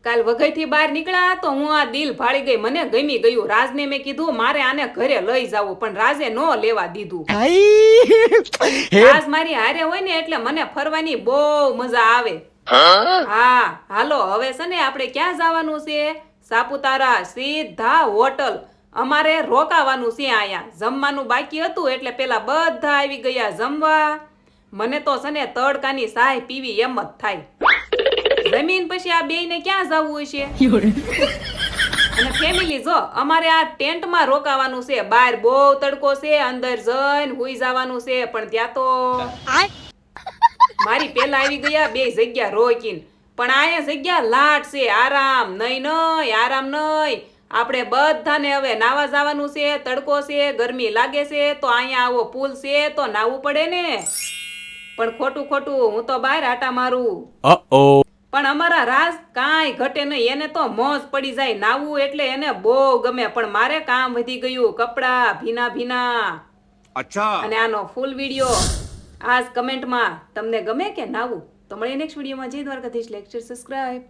કાલ વઘઈથી બહાર નીકળ્યા તો હું આ દિલ ભાળી ગઈ, મને ગમી ગયું. રાજને મેં કીધું મારે આને ઘરે લઈ જાવું, પણ રાજે ન લેવા દીધું. રાજ મારી હારે હોય ને એટલે મને ફરવાની બહુ મજા આવે. હા હાલો હવે છે ને આપણે ક્યાં જવાનું છે? સાપુતારા સીધા હોટલ. અમારે રોકાવાનું છે અહીંયા. જમવાનું બાકી હતું એટલે પેલા બધા આવી ગયા જમવા. મને તો છે ને તડકાની સાય પીવી એમ જ થાય. જમીન પછી આ બેયને ક્યાં જવું હશે? અને ફેમિલી જો અમારે આ ટેન્ટમાં રોકાવાનું છે. બહાર બહુ તડકો છે, અંદર જઈને હુઈ જવાનું છે. પણ ત્યાં તો મારી પેલા આવી ગયા બે જગ્યા રોકીને. પણ અહીંયા જગ્યા લાટ છે, આરામ નહીં આરામ નહીં. આપણે બધાને હવે નાવા જવાનું છે, તડકો છે, ગરમી લાગે છે, તો અહીંયા આવો પુલ છે તો નાવું પડે ને. પણ ખોટું ખોટું હું તો બહાર આટા મારું. પણ અમારા રાજ કાંઈ ઘટે નહીં, એને તો મોજ પડી જાય. નાવું એટલે એને બહુ ગમે. પણ મારે કામ વધી ગયું, કપડા ભીના ભીના. અચ્છા. અને આનો ફૂલ વિડીયો આજ કમેન્ટમાં તમને ગમે કે નાવું? તો મળીએ નેક્સ્ટ વિડીયોમાં. જય દ્વારકાધીશ. Like share subscribe.